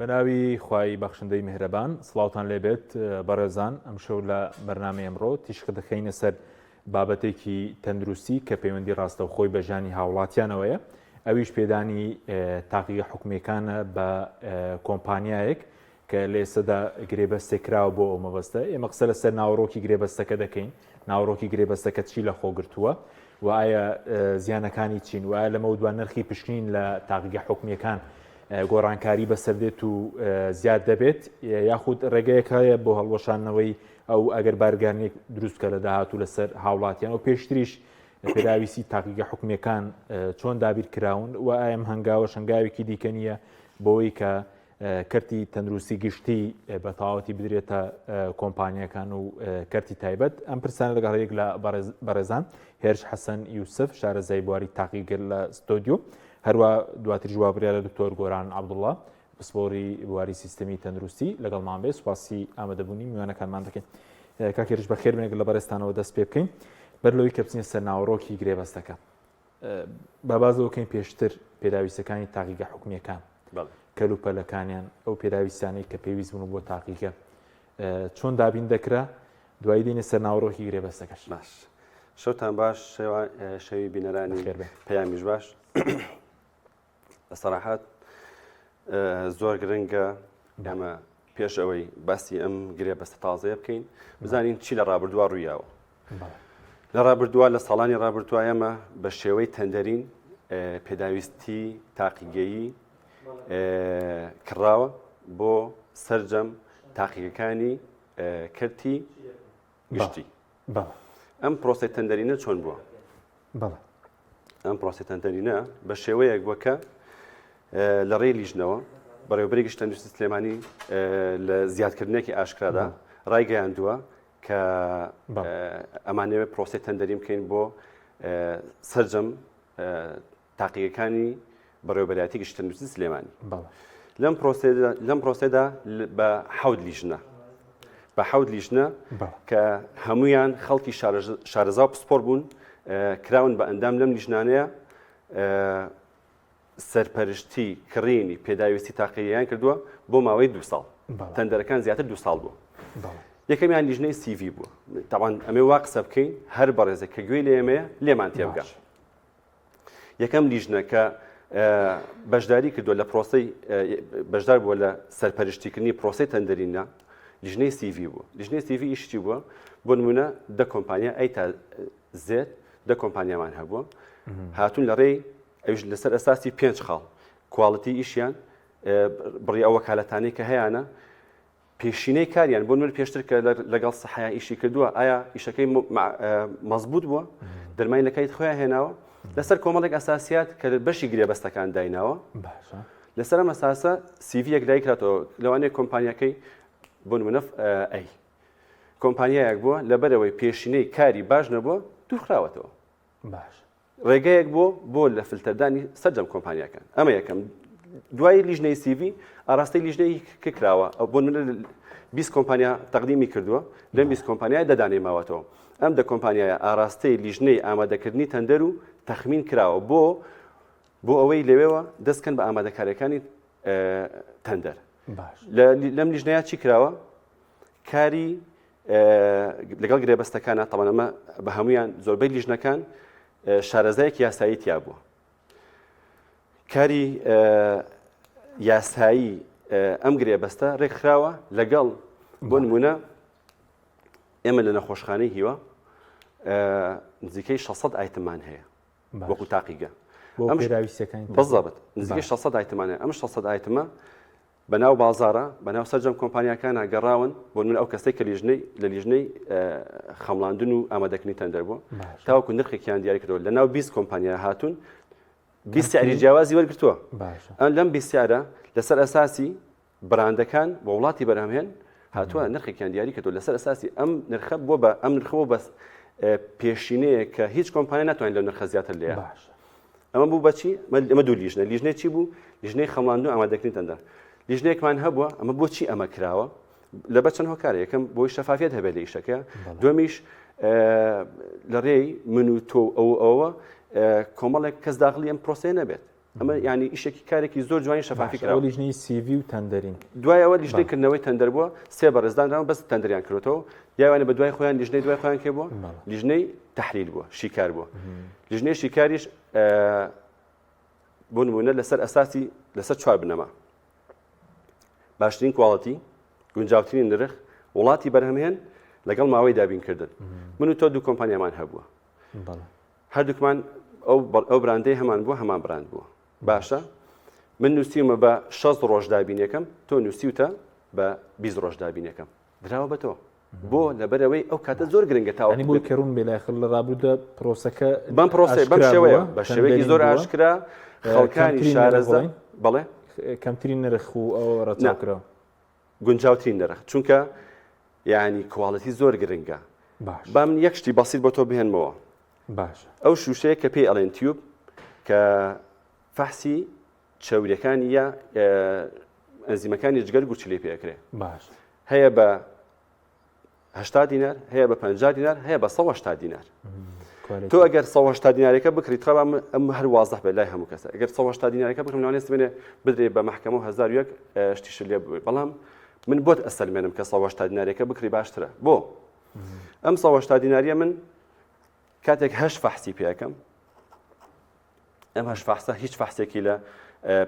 بەناوی خوای بەخشندەی میهرەبان سڵاوتان لێبێت بەڕێزان ئەم شەو لە بەرنامە ئەمڕۆ تیشک دەخەینە سەر بابەتێکی تەندروستی کە پەیوەندی ڕاستەوخۆی بە ژانی هاوڵاتیانەوەیە ئەویش پێدانی تاقیگە حکومەکانە بە کۆمپانیایەک کە لە ئێستادا گرێبەستێکراوە بۆ ئەو مەبەستە ئێمە قسە لەسەر ناوەڕۆکی گرێبەستەکە دەکەین ناوەڕۆکی گرێبەستەکە چی لە خۆ گرتووە و ئایا زیانەکانی چین وایە لەمە دوان نرخی پشکنین لە تاقیگە حکومەکان گۆڕانکاری بەسەردێت و زیاد دەبێت یاخود ڕێگەیەکایە بۆ هەڵوەشانەوەی ئەو ئەگەر بارگانێک دروستکە لە داهاتوو لەسەر هاوڵاتیان و پێشتریش پێداویستی تاقیگە حکومەکان چۆن دابیر کراون و ئایم هەنگاوە شنگاوێکی دیکە نییە بۆەوەی کە کەرتی تەندروستی گشتی بە تەواوەتی بدرێتە کۆمپانیەکان و کەرتی تایبەت ئەم پرسانە لەگەڵ لە بەڕێزان هێرش حەسەن یوسف شارەزای بواری تاقیگر لە ستۆدیۆ هەروە دواتر جوابریا لە دکتۆر گۆران عەبدوڵڵا پسپۆڕی بواری سیستەمی تەندروستی لەگەڵمان بێ سوپاسی ئامادەبوونی میوانەکانمان دەکەین کاکێرش بەخێر بێنێک لە بەڕێستانەوە دەست پێ بکەین بەرلەوەی کە بچینە سەر ناوەڕۆکی گرێبەستەکە بابازەوەکەین پێشتر پێداویستەکانی تاقیگە حکومەکان کەلوپەلەکانیان ئەو پێداویستانەی کە پێویست بوون بۆ تاقیگە چۆن دابین دەکرا دوایی دێنێ سەر ناوەڕۆکی گرێبەستەکەش باش شەوتان باش شەوی بینەرانی پەیامیش باش بەسەراحەت زۆر گرنگە ئێمە پێش ئەوەی باسی ئەم گرێبەستە تازەیە بکەین بزانین چی لە ڕابردووە ڕوویاوە لە ڕابردووە لە ساڵانی ڕابردووە ئێمە بە شێوەی تەندەرین پێداویستی تاقیگەیی کراوە بۆ سەرجەم تاقیگەکانی کەرتی گشتی ئەم پرۆسی تەندەرینە چۆن بووە ئەم پرۆسی تەندەرینە بە شێوەیەک وەکە لە ڕێی لیژنەوە بەڕێوەبەری گشت تەندروستی سلێمانی لە زیادکردنێکی ئاشکرادا ڕایگەیاندووە کە ئەمانەوێت پرۆسی تەندەری بکەین بۆ سەرجەم تاقیگەکانی بەڕێوەبەریەتی گشت تەندروستی سلێمانی لەم پرۆسێدا بە حەوت لیژنە بە حەوت لیژنە کە هەمویان خەڵکی شارەزا و پسپۆر بوون کراون بە ئەندام لەم لیژنانەیە سەرپەرشتی کڕینی پێداویستی تاقیگەیان کردووە بۆ ماوەی 2 ساڵ تەندەرەکان زیاتر 2 ساڵ بووە یەکەمیان لیژنەی CV بووە تاوان ئەمێ وا قسە بکەین هەر بەڕێزێک کە گوێی لە ئێمەیە لێمان تێبگا یەکەم لیژنە کە بەشداری کردووە لە پرۆسەی بەشدار بووە لە سەرپەرشتیکردنی پرۆسەی تەندەرینە لیژنەی CV بووە لیژنەی CV ئیشتی بووە بۆ نمونە دە کۆمپانیا ئەی تا زێت دە کۆمپانیامان هەبووە هاتوون لە ڕێی ئەوش لەسەر ئەساسی 5 خاڵ کواڵیتی ئیشیان بڕی ئەو وەکالەتانەی کە هەیەە پێشینەی کاریان بۆ نمونە پێشتر کە لەگەڵ سەحەیە ئیشی کردووە ئایا ئیشەکەی مەزبوط بووە دەرمانی لەکەیت خۆیان هێناوە لەسەر کۆمەڵێک ئەساسیات کە بەشی گرێبەستەکان دایناوە لەسەر ئەم ئەساسە CV-یەک دایکراتەوە لەوانەیە کۆمپانیەکەی بۆ نمونە ئەی کۆمپانیایەک بووە لەبەرەوەی پێشینەی کاری باش نەبووە دووخراوەتەوە ڕێگەیەک بۆ لە فلتەردانی سەرجەم کۆمپانیەکان ئەمە یەکەم دوای لیژنەی CV ئاراستەی لیژنەی کراوە بۆ 20 کۆمپانیا تەقدیمی کردووە لەم 20 کۆمپانیای دەدانێ ماوەتەوە ئەم دە کۆمپانیایە ئاراستەی لیژنەی ئامادەکردنی تەندەر و تەخمین کراوە بۆ ئەوەی لەوێەوە دەستکەن بە ئامادەکاریەکانی تەندەر لەم لیژنەیە چی کراوە کاری لەگەڵ گرێبەستەکانە تەڵەن ئەمە بە هەمویان زۆربەی لیژنەکان شارەزایەکی یاسایی تیا بووە کاری یاسایی ئەم گرێبەستە ڕێکخراوە لەگەڵ بۆ نمونە ئێمە لە نەخۆشخانەی هیوە نزیکەی 600 ئایتمان هەیە وەکو تاقیگە بەزەبت نزیکەی 600 ئایتمان هەیە ئەم 600 ئایتمە بەناو بازارە بەناو سەرجەم کۆمپانیەکانە گەڕاون بۆ نمونە ئەو کەسەی کە لە لیژنەی خەمڵاندن و ئامادەکردنی تەندەر بووە تاوەکو نرخێکیان دیاری کردەوە لە ناو 20 کۆمپانیا هاتوون 20 سیاری جیاوازی وەرگرتووە لەم 20 سیارە لەسەر ئەساسی براندەکان بە وڵاتی بەرهەمهێن هاتووە نرخێکیان دیاری کردەوە لەسەر ئەساسی ئەم نرخە بۆ بە ئەم نرخەوە بەس پێشینەیە کە هیچ کۆمپانیا ناتوانێت لەو نرخە زیاتر لێە ئەمە بوو بەچی ئەمە دوو لیژنەی چی بوو لیژنەی خەمڵاندن و ئامادەکردنی تەندەر لیژنەیەکمان هەبووە ئەمە بۆچی ئەمە کراوە لەبەر چەند هۆکارە یەکەم بۆی شەفافیت هەبێت لە ئیشەکە دووەمیش لە ڕێی من و تۆ ئەوە کۆمەڵێک کەس داخلی ئەم پرۆسەیە نەبێت ئەمە ینی ئیشێکی کارێکی زۆر جوانی شەفافی کراوە. لیژنەی CV و تەندەرین دوایەوە لیژنەیکردنەوەی تەندەر بووە، سێ بەڕێزدانراوە بەس تەندەریان کردوتەوە، یاوانە بە دوای خۆیان لیژنەی دوای خۆیان کێ بووە، لیژنەی تەحلیل بووە، شیکار بووە. لیژنەی شیکاریش بۆ نمونە لەسەر ئەساسی لەسەر 4 بنەما باشترین کواڵەتی، گونجاوترین نرخ، وڵاتی بەرهەمهێن لەگەڵ ماوەی دابینکردن. من و تۆ دوو کۆمپانیامان هەبووە، هەردووکمان ئەو براندەی هەمان بووە، هەمان براند بووە. باشە من نووسیمە بە 6 ڕۆژ دابینەکەم، تۆ نووسیوتە بە 20 ڕۆژ دابینەکەم، دراوە بە تۆ بۆ لەبەرەوەی ئەو کاتە زۆر گرنگە تاوە بۆ کەڕون بێلاخر لە ڕابردە پرۆسەکە بەم پرۆسی بەم شێوەیە بە شێوەیەکی زۆر ئاشکرا خەڵکانی شارەزا بەڵێ کەمترین نرخ و ئەو ڕەچاوکراوە گونجاوترین نرخ، چونکە یعنی کواڵەتی زۆر گرنگە. با من یەک شتی بەسیط بۆ تۆ بهێنمەوە. باش ئەو شوشەیە کە پێی ئەڵێن تیوب کە فەحسی چاوریەکانی یا ئەنزیمەکانی جگەر گوچلی پێکرێ. باش هەیە بە 80 دینار، هەیە بە 50 دینار، هەیە بە 180 دینار. تۆ ئەگەر 180 دینارێکە بکریت خەبا ئەم هەر وازەح بێ لای هەموو کەسە. ئەگەر 180 دینارێکە بکەم ناوانێت بێنێ بدرێ بە مەحکەمە 1001 شتیش لێ بووی. بەڵام من بۆت ئەسەلمێنم کە 180 دینارێکە بکری باشترە. بۆ ئەم 180 دیناریە من کاتێک 8 فەحسی پێەکەم، ئەم 8 فەحسە هیچ فەحسێکی لە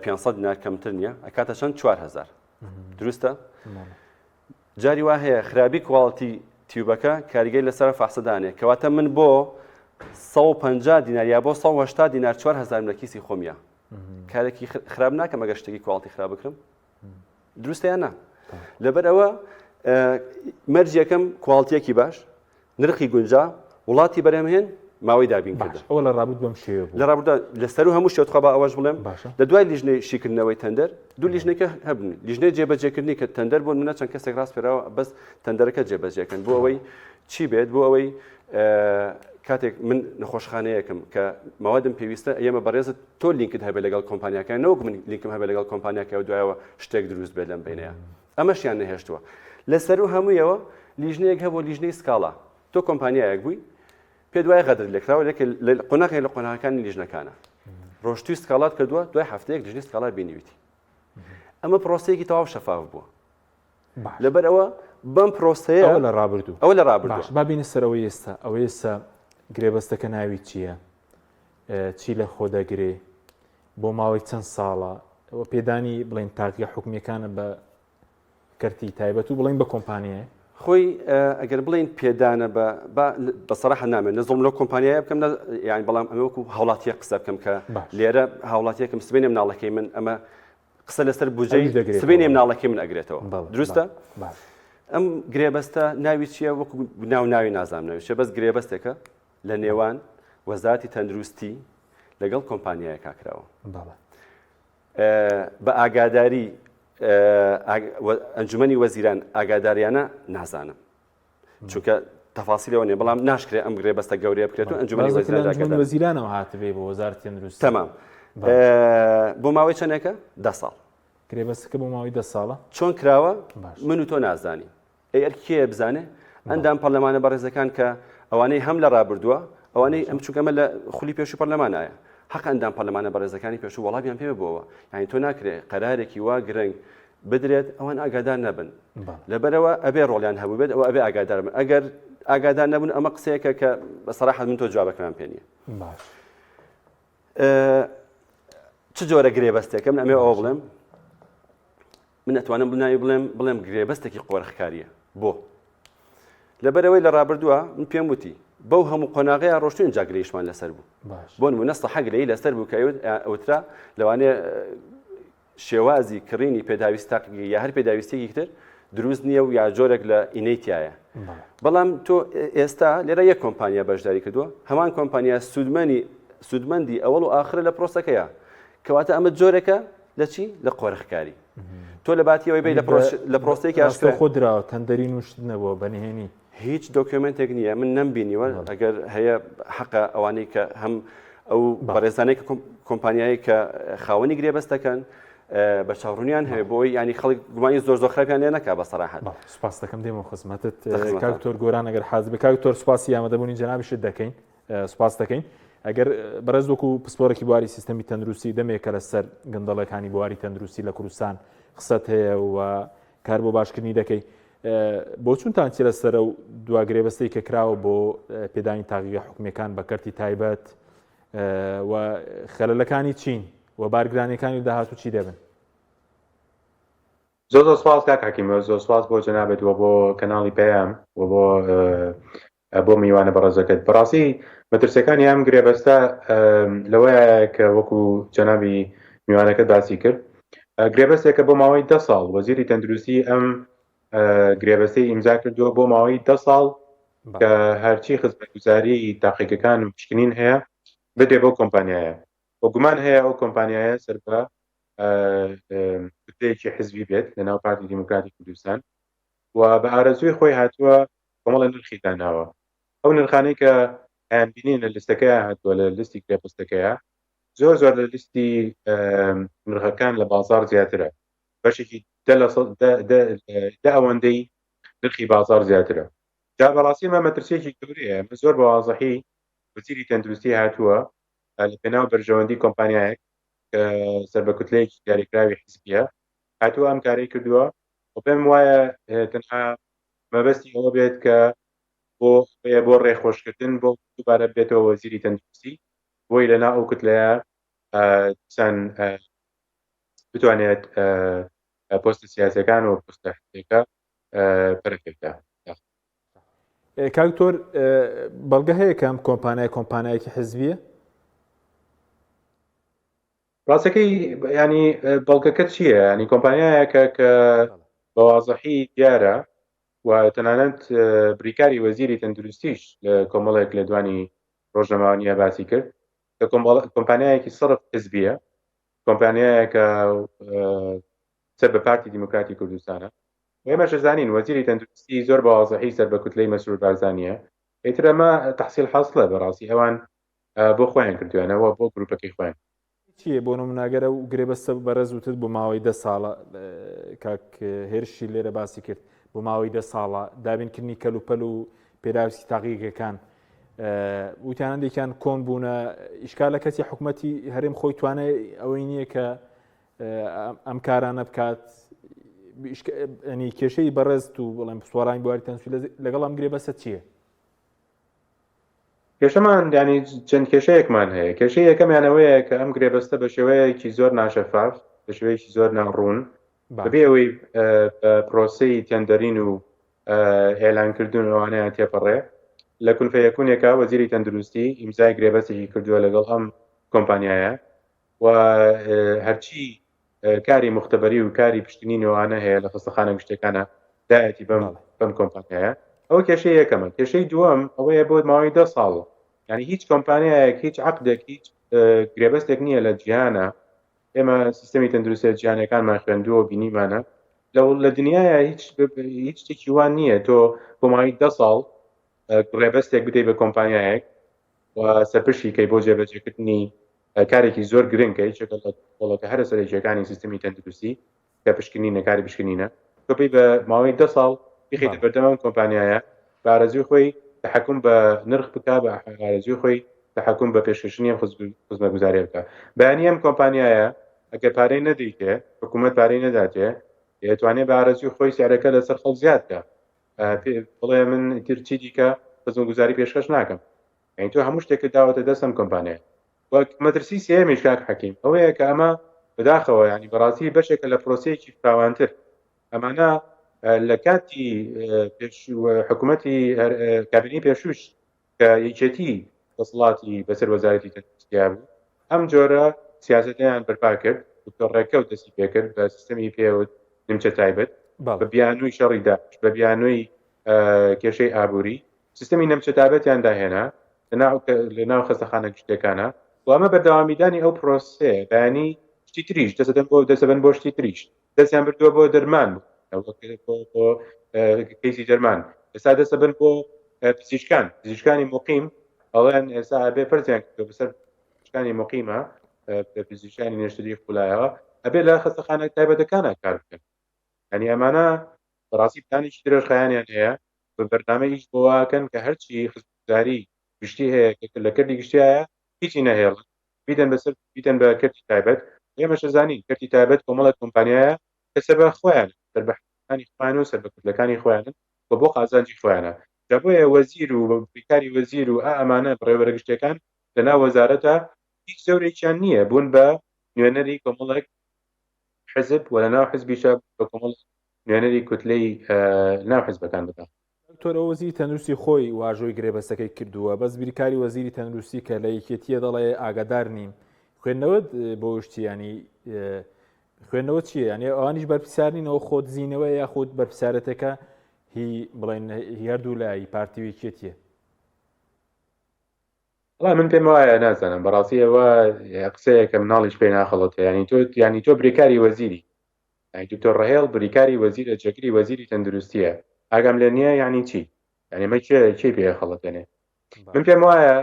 500 دینار کەمتر نییە، ئەکاتە چەند 4000. دروستە؟ جاری وا هەیە خراپی کواڵتی تیوبەکە کاریگەری لەسەر فەحسەدانێ، کەواتە من بۆ 150 دینار یا بۆ 180 دینار 4000 لە کیسی خۆمیە. کارێکی خراپ ناکەم ئەگەر شتێکی کواڵتی خراپ بکرم. دروستە یان نا؟ لەبەر ئەوە مەرجەکەم کواڵتیەکی باش، نرخی گونجا، وڵاتی بەرهەمهێن، ماوەی دابینکردن. ئەوە لە ڕابرد بەم شێوە بوو. لە ڕابردە لەسەر و هەموو شێوە بە ئەوەش بڵێم لە دوای لیژنەی شیکردنەوەی تەندەر دوو لیژنێکە هەبن. لیژنەی جێبەجێکردنی کە تەندەر بۆ منە چەند کەسێک ڕاست پێراوە بەس تەندەرەکە جێبەجێکن بۆ ئەوەی چی بێت، بۆ ئەوەی کاتێک من نەخۆشخانەیەکم کە ماوەدم پێویستە ئێمە بەڕێزت تۆ لینکت هەبێت لەگەڵ کۆمپانیاکان، نەوەک من لینکم هەبێت لەگەڵ کۆمپانیاکە و دوایەوە شتێک دروست بێت لەم بینەیە. ئەمەشیان نەهێشتووە. لەسەر و هەموویەوە لیژنەیەک هەبوو، لیژنەی سکاڵا. تۆ کۆمپانیایەک بووی پێ دوای غەدر لێکراوە قۆناغی لە قۆناغەکانی لیژنەکانە. ڕۆژتوی سکاڵات کردووە، دوای هەفتەیەک لیژنەی سکاڵا بینیویتی. ئەمە پرۆسەیەکی تەواو شەفاف بووە. لەبەر ئەوە بەم پرۆسەیە ئەوە لە ڕابردوو. ئەوە لە ڕابردوو. با بینە سەرەوەی ئێستا. ئەوە ئێستا گرێبەستەکە ناوی چییە؟ چی لە خۆ دەگرێ؟ بۆ ماوەی چەند ساڵە؟ ئەوە پێدانی بڵێن تاقیە حکومیەکانە بە کەرتی تایبەت و بڵێن بە کۆمپانیایە؟ خۆی ئەگەر بڵین پێدانە بەسەراحە نامێت نەزۆم لەو کۆمپانیایە بکەم، یان بەڵام ئەمە وەکو هاوڵاتیە قسە بکەم کە لێرە هاوڵاتیەکەم سبێنێ مناڵەکەی من ئەمە قسە لەسەر بودجەی سبێنێ مناڵەکەی من ئەگرێتەوە. دروستە؟ ئەم گرێبەستە ناوی چییە؟ وەکو ناوی نازانم ناوی چیە، بەس گرێبەستێکە لە نێوان وەزارەتی تەندروستی لەگەڵ کۆمپانیایە کاکراوە بە ئاگاداری ئەنجومەنی وەزیران ئاگاداریانە نازانم، چونکە تەفاسیلەوە نیە، بەڵام ناشکرێت ئەم گرێبەستە گەورەیە بکرێت و ئەنجومەنی وەزیرانەوە هاتبێ بۆ وەزارەتی تەندروستی. تەمام. بۆ ماوەی چەندێکە؟ 10 ساڵ. گرێبەستەکە بۆ ماوەی 10 ساڵە. چۆن کراوە؟ من و تۆ نازانی. ئەر کێ بزانێ؟ ئەندام پەرلەمانە بەڕێزەکان کە ئەوانەی هەم لە ڕابردووە، ئەوانەی ئەم چونکەمە لە خولی پێشوو پەرلەمانایە. حق ئەندام پەرلەمانە بەڕێزەکانی پێشوو وەڵامیان پێ بووەوە. یعنی تۆ ناکرێت قەرارێکی وا گرنگ بدرێت ئەوان ئاگادار نەبن. لەبەرەوە ئەبێ ڕۆڵیان هەبوو بێت، ئەوە ئەبێ ئاگادار بن. ئەگەر ئاگادار نەبوون ئەمە قسەیەکە کە بەسەراحەت من تۆ جوابەکەمان پێ نییە. چ جۆرە گرێبەستێکە؟ من ئەمێ ئەوە بڵێم، من ئەتوانم بڵێم گرێبەستێکی قۆرخکاریە. بۆ لەبەرەوەی لە ڕابردووە من پێم وتی بەو هەموو قۆناغەیە ڕۆشتوین جاگرێیشمان لەسەر بوو. بۆ نمونە سەحەگ لەی لەسەر بوو کە ئەوترا لەوانەیە شێوازی کڕینی پێداویست تاقیی یا هەر پێداویستێکی تر دروست نییە و یا جۆرێک لە ئینەیتیایە. بەڵام تۆ ئێستا لێرە یەک کۆمپانیا بەشداری کردووە، هەمان کۆمپانیا سوودمەندی ئەوەڵ و ئاخرە لە پرۆسەکەیە، کەواتە ئەمە جۆرێکە لە چی؟ لە قۆرخکاری. تۆ لە باتیەوەی بێ لە پرۆسەیەکی ئاشکرا خۆ دراوە تەندەری نوشت نەبووە بەنهێنی هیچ دۆکیومنتێک نییە، من نەمبینیوە. ئەگەر هەیە حەقە ئەوانەی کە هەم ئەو بەڕێزانەی کە کۆمپانیایی کە خاوەنی گرێبەستەکەن بە چاوڕوونیان هەیە بۆی ینی خەڵک گومانی زۆر خراپیان لێ نەکا بەسەراحەت. سوپاس دەکەم دێمە خزمەتت کاکتۆر گۆران، ئەگەر حاز بە کاکتۆر سوپاسی ئامادەبوونی جەنابیشت دەکەین، سوپاس دەکەین. ئەگەر بەڕێز وەکو پسپۆرێکی بواری سیستەمی تەندروستی دەمێکە لەسەر گەندەڵەکانی بواری تەندروستی لە کوردستان قسەت هەیە و کار بۆ باشکردنی دەکەی بۆ چونتان چی لەسەر و دواگرێبەستەی کە کراوە بۆ پێدانی تاقیگە حکومەکان بە کەرتی تایبەت و خەلەلەکانی چین و بارگرانیەکانی داهاتوو چی دەبن؟ زۆر سپاس کاک حەکیم، زۆر سپاس بۆ جەنابێت و بۆ کەناڵی پێیام و بۆ میوانە بەڕێزەکەت. بەڕاستی مەترسیەکانی ئەم گرێبەستە لەوەیە کە وەکو جەنابی میوانەکەت باسی کرد، گرێبەستێکە بۆ ماوەی 10 ساڵ وەزیری تەندروستی ئەم گرێبەستەی ئیمزا کردووە بۆ ماوەی 10 ساڵ کە هەرچی خزمەتگوزاری تاقیگەکان و پشکنین هەیە بدێ بۆ کۆمپانیایە. بۆ گومان هەیە ئەو کۆمپانیایە سەر بە کتلەیەکی حزبی بێت لە ناو پارتی دیموکراتی کوردستان و بە ئارەزوی خۆی هاتووە کۆمەڵە نرخی داناوە. ئەو نرخانەی کە ئەیان بینین لە لیستەکەیە هاتووە لە لیستی گرێبەستەکەیە زۆر لە لیستی نرخەکان لە بازار زیاترە، بەشێکی دە ئەوەندەی نرخی بازار زیاترە. جا بەڕاستی مە مەترسیەکی گەورەیە، زۆر بە واضحی وەزیری تەندروستی هاتووە لە پێناو بەرژەوەندی کۆمپانیایەک کە سەر بە کوتلەیەکی دیاریکراوی حیزبیە هاتووە ئەم کارەی کردووە و پێم وایە تەنها مەبەستی ئەوە بێت کە بۆ ڕێخۆشکردن بۆ دووبارە بێتەوە وەزیری تەندروستی بۆی لەنا ئەو کتلەیە چەند بتوانێت پۆستە سیاسەکان و پۆستە حزبیەکە پەرەکەکە. کاکتۆر بەڵگە هەیە کەم کۆمپانیایەکی حزبیە؟ ڕاستەکەی ینی بەڵگەکە چییە؟ ینی کۆمپانیایەکە کە بە واضحی دیارە و تەنانەت بریکاری وەزیری تەندروستیش لە کۆمەڵێک لە دوانی ڕۆژنامەوانیە باسی کرد کە کۆمپانیایەکی سەرف حزبیە، کۆمپانیایەکە سەر بە پارتی دیموکراتی کوردستانە. ئێمەش زانین وەزیری تەندروستی زۆر بە واضحی سەر بە کوتلەی مەسرور بارزانیە. ئیتر ئەمە تەحسیل حاصلە بەڕاستی ئەوان بۆ خۆیان کردوێنەوە بۆ گروپەکەی خۆیان. چییە بۆ نموناگەرە و گرێبەستە بەڕێز وتت بۆ ماوەی 10 ساڵە کاک هێرشی لێرە باسی کرد بۆ ماوەی 10 ساڵە دابینکردنی کەلوپەل و پێداویستی تاقیگەکان وتیانەندێکیان کۆن بوونە ئیشکالە کەسی حکوومەتی هەرێم خۆی توانێت ئەوەی نییە کە ئەم کارانە بکات ئەنی کێشەی بەڕێزت و بڵێم سوارانی بواری تەندروستی لەگەڵ ئەم گرێبەستە چییە؟ کێشەمان ینی چەند کێشەیەکمان هەیە. کێشەی یەکەمیانەوەیە کە ئەم گرێبەستە بە شێوەیەکی زۆر ناشەفاف، بە شێوەیەکی زۆر ناڕوون بەبێ ئەوەی پرۆسەی تێندەرین و ئێلانکردن ئەوانەیان تێپەڕێ لە کونفەیەکوونێکە وەزیری تەندروستی ئیمزای گرێبەستێکی کردووە لەگەڵ ئەم کۆمپانیایە و هەرچی کاری مختبەری و کاری پشتنینەوەوانە هەیە لە خستەخانە گشتەکانە دایەتی بەم کۆمپانیایە. ئەوە کێشەی یەکەمە. کێشەی دووەم ئەوەیە بۆ ماوەی 10 ساڵ، ینی هیچ کۆمپانیایەک هیچ عەقدێک هیچ گرێبەستێک نییە لە جیهانە. ئێمە سیستەمی تەندروستی جیهانیەکانمان خوێندووە بینیمانە لە دنیاە هیچ شتێکی وان نییە تۆ بۆ ماوەی 10 ساڵ گرێبەستێک بدەیت بە کۆمپانیایەک و سەرپشتی کەی بۆ جێبەجێکردنی کارێکی زۆر گرنگکەی چێکڵەکە هەرە سەرێکیەکانی سیستەمی تەندروستی کە پشکنینە کاری پشکنینە تۆ پێی بە ماوەی 10 ساڵ بخیتە بەردەما کۆمپانیایە بە ئارەزوی خۆی تحکم بە نرخ بکە، بە ئارەزوی خۆی تحکم بە پێشکەشنی خزمەتگوزاریە بکە. بەیانی ئەم کۆمپانیایە ئەگەر پارەی نەدەیتێ، حکوومەت پارەی نەداتێ، دەتوانێت بە ئارەزوی خۆی سیارەکە لەسەر خەڵک زیاد بکە، بڵێ من ئیتر چی دیکە خزمەتگوزاری پێشکەش ناکەم. یعنی تۆ هەموو شتێکت داوەتە دەست ئەم کۆمپانیایە. مەترسی سێمیش کاک حەکیم ئەوەیە کە ئەمە بەداخەوە ینی بەڕاستی بەشێکە لە پرۆسەیەکی فراوانتر. ئەمانە لە کاتی حکوومەتی کابینی پێشوش کە یەکێتی دەسەڵاتی بەسەر وەزارەتی تەندروستیا بوو ئەم جۆرە سیاسەتیان بەرپا کرد و ڕێکەوت دەستی پێکرد بە سیستەمی پێوت نیمچە تایبەت بە بیانووی شەڕی داعش، بە بیانووی کێشەی ئابووری سیستەمی نیمچە تایبەتیان داهێنا لە ناو خستەخانە گشتەکانە و ئەمە بەردەوامیدانی ئەو پرۆسێ بەیانی شتی تریش دەسەبەن بۆ شتی تریش دەستیان بردووە بۆ دەرمان بۆ کەیسی دەرمان، ئێستا دەسەبن بۆ پزیشکانی مقیم ئەڵێن ئێستا ئەبێ پەرزیان کردو بەسەر پزیشکانی مقیمە پزیشکانی نێشتری خولایەوە ئەبێ لە خستەخانە تایبەتەکانە کار بکەن. ینی ئەمانە بەڕاستی پلانێکی درێژ خەیانیان هەیە بە بەردنامە هیچ بۆ واکەن کە هەرچی خزمەتگوزاری گشتی هەیە لە کردی گشتی هەیە هیچی نەهێڵن بیدەن بە کەرتی تایبەت ئێمەش زانین کەرتی تایبەت کۆمەڵە کۆمپانیایە کە سەر بە خۆیان سەر بە حقوقانی خۆیان و سەر بە کردلەکانی خۆیانن بۆ قازانجی خۆیانە جا بۆیە وەزیر و بیکاری وەزیر و ئەمانە بڕێوەرەگشتەکان لەناو وەزارەتە هیچ زەورێکیان نییە بوون بە نوێنەری کۆمەڵێک حزب و لەناو حزبیشە بە کۆمەڵ نوێنەری کوتلەی ناو حزبەکان بکات دکتۆرە وەزیری تەندروستی خۆی واژۆی گرێبەستەکەی کردووە بەس بیرکاری وەزیری تەندروستی کە لە یەکێتیە دەڵێ ئاگادار نین خوێندنەوەت بۆ شتی ینی خوێندنەوە چییە ینی ئەوانیش بەرپرسیارنینەوە خۆت زیینەوە یا خۆت بەرپرسیارەتەکە هی بڵێن هەردوو لای پارتی یەکێتیە وڵام من پێم وایە نازانم بەڕاستی ئەوە قسەیەکە مناڵیش پێ ناخەڵەتە ینی تۆ بریکاری وەزیری دکتۆر ڕهێڵ بریکاری وەزیرە جەگری وەزیری تەندروستیە ئاگام لێ نییە یانی چی یعنی مە چی پێ خەڵەتێنێ من پێم وایە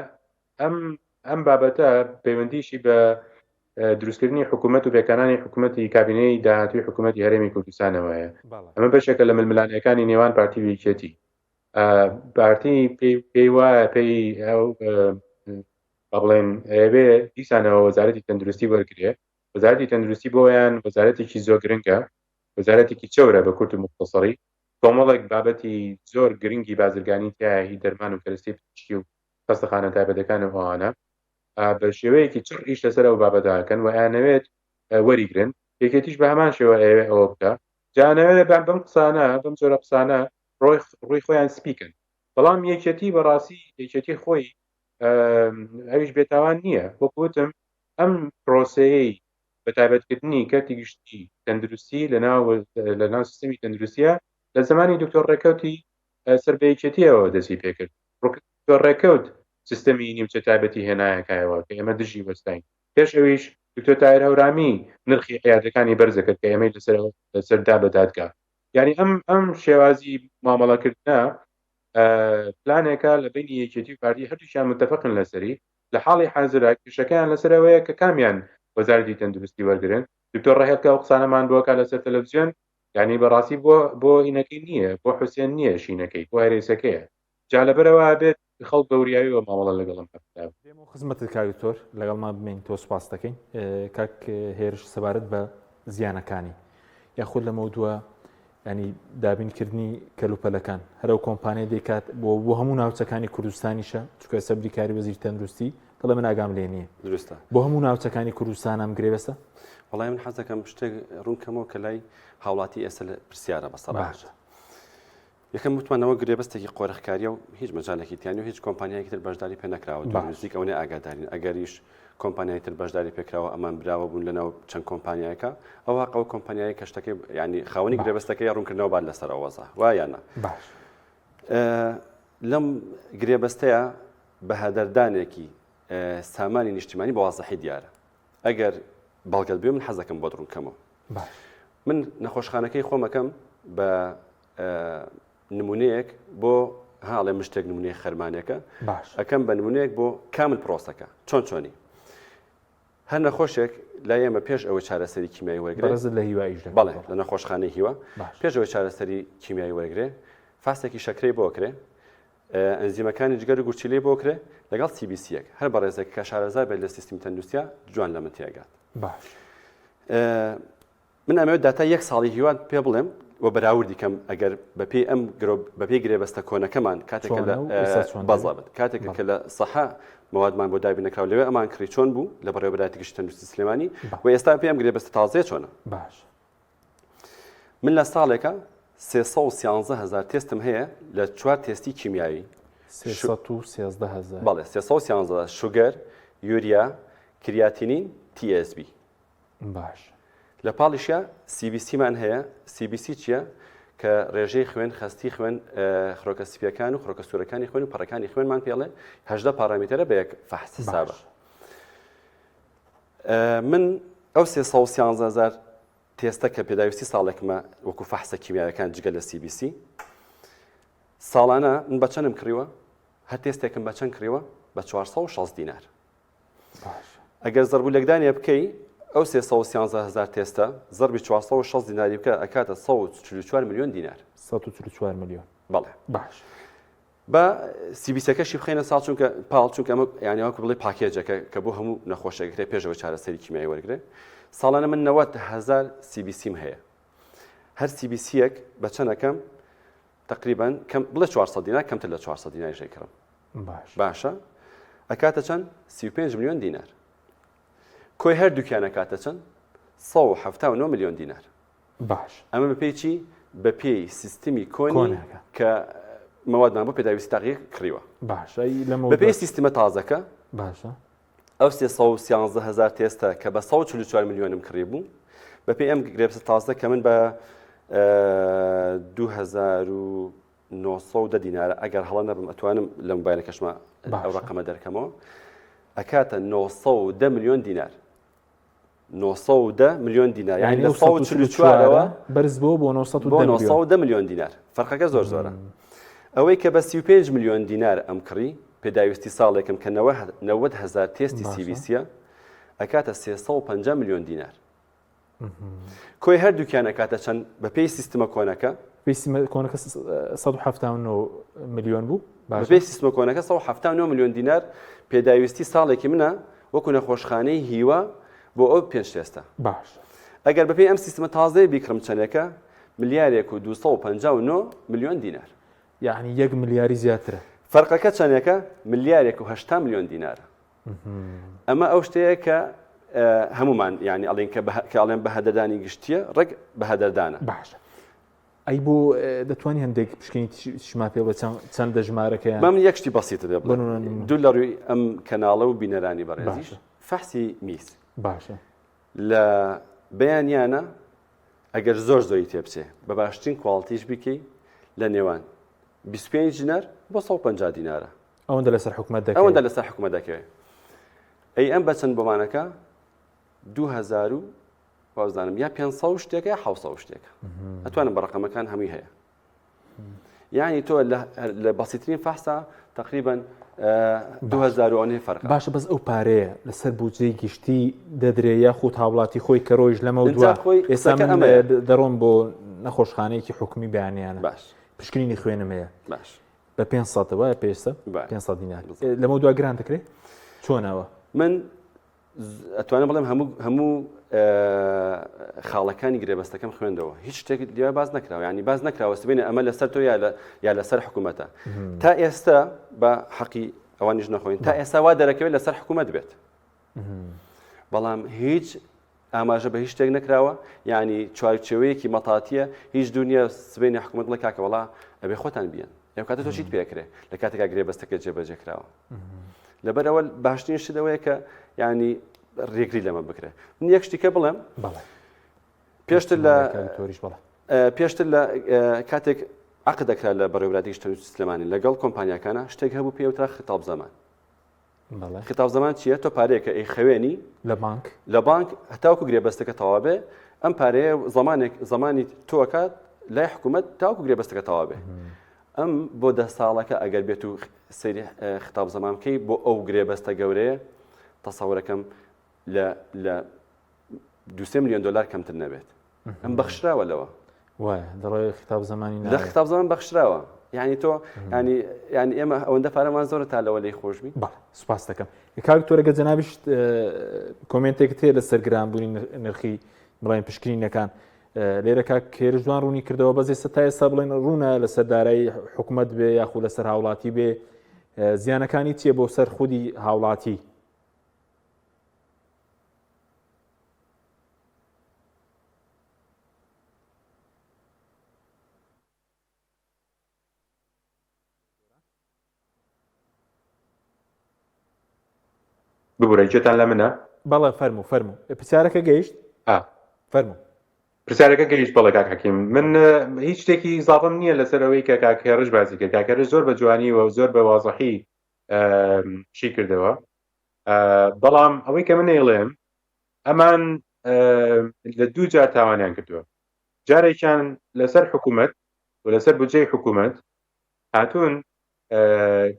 ئەم بابەتە پەیوەندیشی بە دروستکردنی حکوومەت و پێکانانی حکوومەتی کابینەی داهاتوی حکوومەتی هەرێمی کوردستانەوەیە ئەمە بەشێکە لە ململانیەکانی نێوان پارتی یەکێتی پارتی پێی وایە پێی بڵێن ئەوێ دیسانەوە وەزارەتی تەندروستی وەرگێ وەزارەتی تەندروستی بۆیان وەزارەتێکی زۆر گرنگە وەزارەتێکی چەورە بە کورت و مختصری کۆمەڵێک بابەتی زۆر گرنگی بازرگانی تایە هی دەرمان و کەرستی پزیشکی و خەستەخانە تایبەتەکان و ئەوانە بە شێوەیەکی چڕ ئیش لەسەر ئەو بابەتاکەن و ئەیانەوێت وەریگرن یەکێتیش بە هەمان شێوە ئەوە بکە جانەوێت بەم قسانە بەم جۆرە قسانە ڕووی خۆیان سپیکن بەڵام یەکێتی بەڕاستی یەکێتی خۆی ئەویش بێتاوان نییە وەکوتم ئەم پرۆسەیەی بە تایبەتکردنی کەرتی گشتی تەندروستی لەناو سیستەمی تەندروستیە لە زمانی دکتۆر ڕێکەوتی سەر بە یەکێتیەوە دەستی پێکرد دکتۆر ڕێکەوت سیستەمی نیمچە تایبەتی هێنایەکایەوە کە ئێمە دژی وەستین پێش ئەویش دکتۆر تایر هەورامی نرخی حیاتەکانی بەرزەکرد کە ئێمەی لەسەردا بەدادگا یعنی ئەم شێوازی مامەڵەکردنە پلانێکە لە بینی یەکێتی و پارتی هەردووشیان متفقن لەسەری لە حاڵی حازرا کێشەکەیان لەسەرەوەیە کە کامیان وەزارەتی تەندروستی وەرگرن دکتۆر ڕەهێڵکە ئەو قسانەمان بۆکە لەسەر تەلەڤیزیۆن یعنی بەڕاستی بۆ هینەکەی نییە بۆ حوسێن نییە شینەکەی بۆ هەرێسەکەیە جا لەبەرەوە بێت خەڵک بەوریاویەوە ماوەڵە لەگەڵم خزمەتت کاکتۆر لەگەڵمان بمین تۆ سوپاس دەکەین کاک هێرش سەبارەت بە زیانەکانی یاخود لە مەودووە ینی دابینکردنی کەلوپەلەکان هەرو کۆمپانیای دەیکات بۆ هەموو ناوچەکانی کوردستانیشە چکە سەبریکاری وەزیری تەندروستی دەڵێ من ئاگام لێ نییە درستە بۆ هەموو ناوچەکانی کوردستان ئەم گرێبەستە وڵای من حەز دەکەم شتێک ڕوونکەمەوە کە لای هاوڵاتی ئێستا پرسیارە بەسەڕاشە یەکەم وتمانەوە گرێبەستێکی قۆرەخکاریە و هیچ مەجالێکی تیانی و هیچ کۆمپانیایەکی تر بەشداری پێ نەکراوە نزیک ئەوەی ئاگادارین ئەگەریش کۆمپانیای تر بەشداری پێکراوە ئەمان براوە بوون لەناو چەند کۆمپانیایەکە ئەو واقعەوە کۆمپانیای کەشتەکەی ینی خاوەنی گرێبەستەکەی ڕوونکردنەوە بعد لەسەر ئەوەزە وایانە لەم گرێبەستەیە بە هەدەردانێکی سامانی نیشتیمانی بە وازەحی دیارە ئەگەر بەڵگەت بێ من حەز دەکەم بۆ ڕوونکەمەوە من نەخۆشخانەکەی خۆمەکەم بە نمونەیەک بۆ هاڵێ مشتێک نمونەیە خەرمانێکە ئەەکەم بە نمونەیەک بۆ کامل پرۆسەکە چۆنی هەر نەخۆشێک لا ئێمە پێش ئەوە چارەسەری کیمیایی وەرگێ لە هیوایش بەڵێ لە نەخۆشخانەی هیوە پێش ئەوە چارەسەری کیمیایی وەرگێ فاستێکی شەکرەی بۆکرێ ئەنزیمەکانی جگەر و گورچیلەی بۆکرێ لەگەڵ CBC-یەک هەر بە ڕێزێک کە شارەزای بێت لە سیستمی تەندروستیە جوان لەمە تێگات من ئەمەوێت داتا یەک ساڵی هیوان پێ بڵێم و بەراوردی کەم ئەگەر بەپێی گرێبەستە کۆنەکەمان کاتێکە لە بەزابێت کاتێکە کە لە سەحا موادمان بۆ دابی نەکراو لەوێ ئەمان کڕی چۆن بوو لە بەڕێوەبەتی گشتی تەندروستی سلێمانی و ئێستا پێم گرێبەستە تازەیە چۆنە من لە ساڵێکە 313,000 تێستم هەیە لە 4 تێستی کیمیایی 313,000 بەڵێ 313 شوگەر یوریا کریاتینین TSB باش لە پاڵیشە CBC-مان هەیە CBC چییە کە ڕێژەی خوێن خستی خوێن خڕۆکە سپیەکان و خڕۆکە سوورەکانی خوێن و پەڕەکانی خوێنمان پێڵێ 18 پارامترە بە یەک فەحس حسابە من ئەو 313,000 تێستە کە پێداویستی ساڵێکمە وەکو فەحسە کیمیایەکان جگە لە CBC ساڵانە من بە چەندم کڕیوە هەر تێستێکم بە چەند کڕیوە بە 460 دینار ئەگەر زەربوو لەگدانیە بکەی ئەو 313,000 تێستە زەربی 460 دیناری بکە ئەکاتە 144 میلیۆن دینار 144 میلیۆن بەڵێ باش بە سیبیسەکەشی بخێنە ساڵ چونکە پاڵ چونکە ئەمە یانیواکو بڵێ پاکێجەکە کە بۆ هەموو نەخۆشەکرێ پێشەوە چارەسەری کیمیایی وەرگێ ساڵانە من 90,000 سیبیسیم هەیە هەر سیبیسیەک بە چەندەکەم تقریبا بڵێ 400 دینار کەمتر لە 400 دیناری ژێکڕم باشە ئەکاتە چەند 35 میلیۆن دینار کۆی هەردووکیانە کاتە چەند 179 میلیۆن دینار باش ئەمە بە پێی چی بە پێی سیستمی کۆنی کە مەوادمان بۆ پێداویستی تاقیق کڕیوە باش بە پێی سیستمە تازەکە باشە ئەو 313,000 تێستە کە بە 144 میلیۆنم کڕی بوو بە پێی ئەم گرێبسە تازە کە من بە 2,900 دینارە ئەگەر هەڵە نەبم ئەتوانم لە مۆبایلەکەشمە ئەو ڕقەمە دەرکەمەوە ئەکاتە 910 میلیۆن دینار 910 میلیۆن دینار یعنی لە 144ەوە بەرز بۆ 910 میلیۆن دینار فەرقەکە زۆر زۆرە ئەوەی کە بە 35 میلیۆن دینار ئەم کڕی پێداویستی ساڵێکم کە 90,000 تێستی سیبیسیە ئەکاتە 350 میلیۆن دینار کۆی هەردووکیان ئەکاتە چەند بە پێی سیستمە کۆنەکە کۆنەکە 179 میلیۆن بوو بە پێی سیستمە کۆنەکە 179 میلیۆن دینار پێداویستی ساڵێکی منە وەکو نەخۆشخانەی هیوە بۆ ئەو پێنج تێستە باش ئەگەر بەپێی ئەم سیستمە تازەی بیکڕم چەندێکە ملیارێک و 259 میلیۆن دینار یعنی 1 ملیاری زیاترە فەرقەکە چەندێکە ملیارێک و 80 میلیۆن دینارە ئەمە ئەو شتەیە کە هەمومان یعنی ئەڵێن کە ئەڵێن بە هەدەردانی گشتیە ڕێک بە هەدەردانە باشە ئەی بۆ دەتوانانی هەندێک پشکنی شما پێ بە چەند دەژمارەکەیان من یەک شتی بەسیتە دەبڵێ دوو لە ڕووی ئەم کەناڵە و بینەرانی بەڕێزیش فەحسی میس باشە لە بەیانیانە ئەگەر زۆر زۆری تێبچێ بە باشترین کواڵتیش بکەی لە نێوان 25 دینار بۆ 150 دینارە ئەوەندە لەسەر حکومەت دەکەوێت ئەوەندە لەسەر حکومەت دەکەوێت ئەی ئەم بەچەند بۆمانەکە 2000 و وازدانم یا 500 شتێکە یا 700 شتێکە ئەتوانم بە ڕقەمەکان هەمووی هەیە یعنی تۆ لە بەسیترین فەحسا تقریبا 2000 ئەوەنەی فەرقە باشە بەس ئەو پارەیە لەسەر بودجەی گشتی دەدرێ یاخود هاوڵاتی خۆی کە ڕۆیژ لەمە و دووە ئێستا من دەڕۆم بۆ نەخۆشخانەیەکی حکومی بەیانیانە باش پشکنینی خوێنم هەیە باش بە 500 وایە پێشتە 500 دینار لەمە دووە گران دەکرێت چۆنەوە من ئەتوانم بڵێم هەموو خاڵەکانی گرێبەستەکەم خوێندەوە هیچ شتێکی دیوە باز نەکراوە ینی باز نەکراوە سبێنە ئەمە لەسەر تۆ یا لەسەر حکوومەتە تا ئێستا بە حەقی ئەوانیش نەخۆین تا ئێستا وا دەرەکەوێت لەسەر حکوومەت بێت بەڵام هیچ ئاماژە بە هیچ شتێک نەکراوە ینی چوارچێوەیەکی مەتاتیە هیچ دنیا سبێنی حکوومەت بڵێ کاکە وەڵا ئەبێ خۆتان بیان ئەو کاتە تۆ چیت پێکرێ لە کاتێکا گرێبەستەکە جێبەجێکراوە لەبەرەوە باشترین شتەوەیە کە ینی ڕێگری لەمە بکرێ من یەک شتێکە بڵێم پێشتر لە کاتێک عقد دەکرا لە بەڕێوەبەری تەندروستی سلێمانی لەگەڵ کۆمپانیاکانە شتێک هەبوو پێوترا خطاب زەمان خطاب زەمان چییە تۆ پارەیەکە ئەی خوێنی لە بانک هەتاوکو گرێبەستەکە تەواوبێ ئەم پارەیە زمانی تۆکات لای حکوومەت تاوکو گرێبەستەکە تەواوبێ ئەم بۆ 10 ساڵەکە ئەگەر بێت و سەیری خطاب زەمان بکەی بۆ ئەو گرێبەستە گەورەیە تەسەوورەکەم لە 2 میلیۆن دلار کەمتر نەبێت ئەم بەخشراوە لەوە وایە دەڕۆی خطاب زەمانی لە خطاب زەمان بەخشراوە یعنی تۆ ینی ئێمە ئەوەندە پارەمان زۆرە تا لەوە لەی خۆشبی سوپاس دەکەم کاک تۆرەگە جەنابیشت کۆمنتێکت هەیە لەسەر گرانبوونی نرخی بڵێن پشکنینەکان لێرە کاک کێرش جوان ڕوونی کردەوە بەزێستا تا ئێستا بڵێن ڕوونە لەسەر دارایی حکوومەت بێ یاخود لەسەر هاوڵاتی بێ زیانەکانی چیە بۆ سەر خودی هاوڵاتی ببوورە جێتان لە منە بەڵێ فەرموو پرسیارەکە گەیشت فەرموو پرسیارەکە گەیشت بەڵێ کاک حەکیم من هیچ شتێکی ئیزافەم نییە لەسەرەوەی کە کاکێڕش باسی کرد کاکێڕش زۆر بە جوانی و زۆر بە وازەحی چی کردەوە بەڵام ئەوەی کە من ئێڵێم ئەمان لە دوو جار تاوانیان کردووە جارێکیان لەسەر حکوومەت و لەسەر بودجەی حکوومەت هاتوون